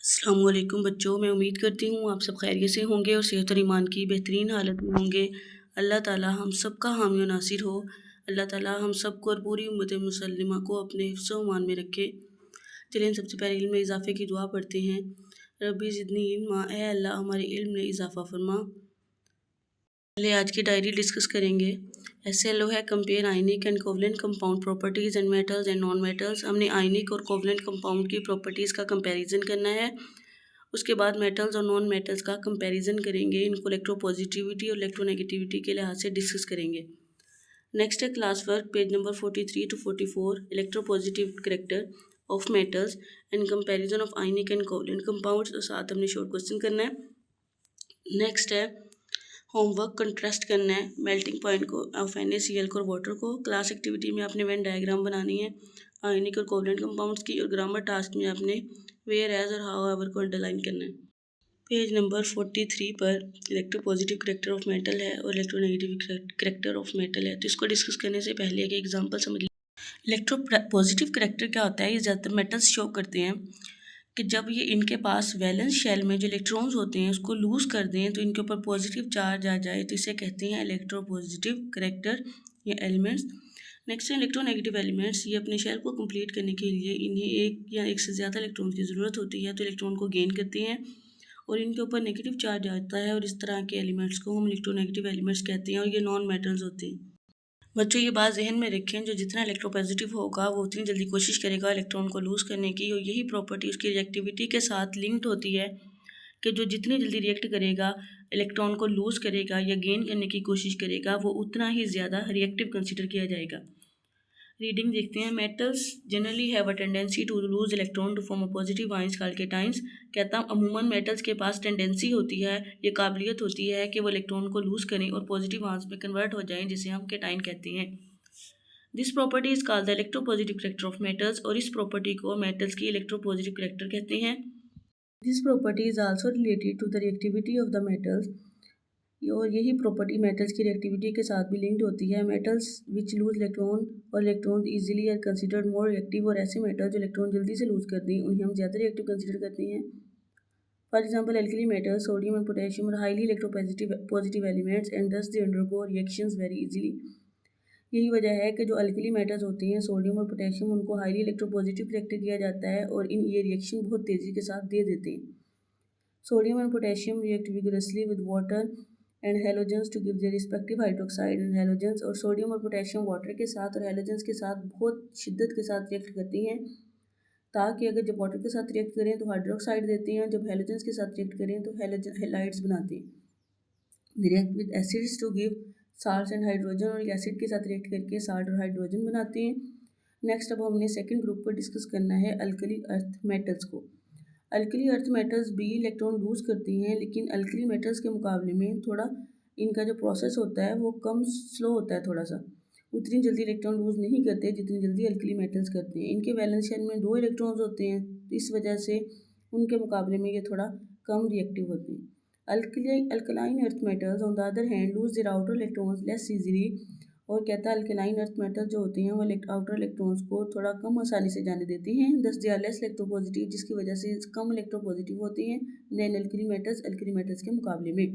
अस्सलाम वालेकुम बच्चों, मैं उम्मीद करती हूँ आप सब खैरियत से होंगे और सेहत और ईमान की बेहतरीन हालत में होंगे। अल्लाह ताला हम सब का हामी और नासिर हो। अल्लाह ताला हम सब को और पूरी उम्मत मुसल्लिमा को अपने हिफ्ज़ व ईमान में रखे। चलिए हम सबसे पहले इल्म में इजाफ़े की दुआ पढ़ते हैं। रब्बी ज़िदनी इल्मा, ऐ अल्लाह हमारे इल्म में इजाफ़ा फरमा। पहले आज की डायरी डिस्कस करेंगे। SLO है compare ionic and covalent compound properties and metals and non metals. हमने आयनिक और कोवलेंट कंपाउंड की प्रॉपर्टीज़ का कंपैरिजन करना है। उसके बाद मेटल्स और नॉन मेटल्स का कंपैरिजन करेंगे, इनको इलेक्ट्रोपॉजिटिविटी और इलेक्ट्रोनेगेटिविटी के लिहाज से डिस्कस करेंगे। नेक्स्ट है class work page number 43 to 44, electropositive character of metals and comparison of ionic and covalent compounds, और साथ हमने शॉर्ट क्वेश्चन करना है। नेक्स्ट है होमवर्क, कंट्रास्ट करना है मेल्टिंग पॉइंट को ऑफ NaCl को और वाटर को। क्लास एक्टिविटी में आपने वेन डायग्राम बनानी है आयनिक और कोवलेंट कंपाउंड्स की, और ग्रामर टास्क में आपने वेयर एज और हाउ एवर को अंडरलाइन करना है। पेज नंबर 43 पर इलेक्ट्रोपॉजिटिव करेक्टर ऑफ मेटल है और इलेक्ट्रोनेगेटिव करेक्टर ऑफ मेटल है। तो इसको डिस्कस करने से पहले एक एग्जांपल समझ लीजिए। इलेक्ट्रोपॉजिटिव करेक्टर क्या होता है? ये ज़्यादातर मेटल्स शो करते हैं कि जब ये इनके पास वैलेंस शेल में जो इलेक्ट्रॉन्स होते हैं उसको लूज़ कर दें तो इनके ऊपर पॉजिटिव चार्ज आ जाए, तो इसे कहते हैं इलेक्ट्रोपॉजिटिव करेक्टर या एलिमेंट्स। नेक्स्ट है इलेक्ट्रोनेगेटिव एलिमेंट्स। ये अपने शेल को कंप्लीट करने के लिए इन्हें एक या एक से ज़्यादा इलेक्ट्रॉन की ज़रूरत होती है, तो इलेक्ट्रॉन को गेन करते हैं और इनके ऊपर नेगेटिव चार्ज आता है, और इस तरह के एलिमेंट्स को हम इलेक्ट्रोनेगेटिव एलिमेंट्स कहते हैं, और ये नॉन मेटल्स होते हैं। बच्चों ये बात जहन में रखें, जो जितना इलेक्ट्रोपॉजिटिव होगा वो उतनी जल्दी कोशिश करेगा इलेक्ट्रॉन को लूज़ करने की, और यही प्रॉपर्टी उसकी रिएक्टिविटी के साथ लिंक्ड होती है कि जो जितनी जल्दी रिएक्ट करेगा, इलेक्ट्रॉन को लूज़ करेगा या गेन करने की कोशिश करेगा, वो उतना ही ज़्यादा रिएक्टिव कंसिडर किया जाएगा। रीडिंग देखते हैं। Metals generally have a tendency to lose electron to form a positive ions called cations. कहता हूँ अमूमन मेटल्स के पास टेंडेंसी होती है, ये काबिलियत होती है कि वो इलेक्ट्रॉन को लूज़ करें और पॉजिटिव आयंस में कन्वर्ट हो जाएं, जिसे हम केटाइन कहते हैं। This property is called the electropositive character of metals, और इस प्रॉपर्टी को मेटल्स की इलेक्ट्रोपॉजिटिव करेक्टर कहते हैं। This property is also related to the reactivity of the metals, और यही प्रॉपर्टी मेटल्स की रिएक्टिविटी के साथ भी लिंक्ड होती है। मेटल्स विच लूज इलेक्ट्रॉन और electron easily are considered more reactive, और ऐसे मेटल जो इलेक्ट्रॉन जल्दी से लूज करते हैं उन्हें हम ज़्यादा रिएक्टिव कंसिडर करते हैं। For example alkali metals, sodium and potassium are highly electropositive elements and thus they undergo reactions very easily. यही वजह है कि जो अल्कली मेटल्स होते हैं सोडियम और पोटेशियम, उनको हाईली इलेक्ट्रोपॉजिटिव करेक्ट किया जाता है और ये रिएक्शन बहुत तेज़ी के साथ दे देते हैं। Sodium and potassium react vigorously with water and halogens to give their respective hydroxide and halogens, और सोडियम और पोटेशियम वाटर के साथ और हेलोजेंस के साथ बहुत शिद्दत के साथ रिएक्ट करती हैं, ताकि अगर जब वाटर के साथ रिएक्ट करें तो हाइड्रोक्साइड देते हैं, जब हेलोजेंस के साथ रिएक्ट करें तो हेलाइड्स बनाते हैं। React with acids to give salt and hydrogen, और एसिड के साथ रिएक्ट करके साल्ट और हाइड्रोजन बनाते हैं। नेक्स्ट अब हमने सेकेंड ग्रुप पर डिस्कस करना है अल्कली अर्थ मेटल्स को। अल्कली अर्थ मेटल्स भी इलेक्ट्रॉन लूज करती हैं, लेकिन अल्कली मेटल्स के मुकाबले में थोड़ा इनका जो प्रोसेस होता है वो कम स्लो होता है, थोड़ा सा उतनी जल्दी इलेक्ट्रॉन लूज नहीं करते जितनी जल्दी अल्कली मेटल्स करते हैं। इनके वैलेंस शेल में 2 इलेक्ट्रॉन्स होते हैं, तो इस वजह से उनके मुकाबले में ये थोड़ा कम रिएक्टिव होते हैं। Alkaline earth metals on the other hand lose their outer electrons less easily, और कहता है अल्कलाइन अर्थ मेटल जो होते हैं वो आउटर इलेक्ट्रॉन्स को थोड़ा कम आसानी से जाने देते हैं, दस दे आर लेस इलेक्ट्रोपॉजिटिव, जिसकी वजह से कम इलेक्ट्रोपॉजिटिव होते हैं देन अल्कली मेटल्स के मुकाबले में।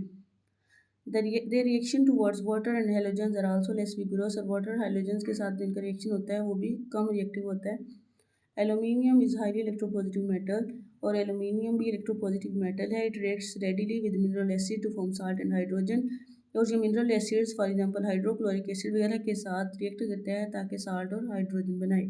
their reaction towards water and halogens are also less vigorous, और वाटर हाइड्रोजन्स के साथ जिनका रिएक्शन होता है वो भी कम रिएक्टिव होता है। Aluminium is highly electropositive metal, और एल्यूमिनियम भी इलेक्ट्रोपॉजिटिव मेटल है। It reacts readily with mineral acid to form salt and hydrogen, और जो mineral acids for example hydrochloric acid वगैरह के साथ रिएक्ट करता है ताकि साल्ट और हाइड्रोजन बनाए।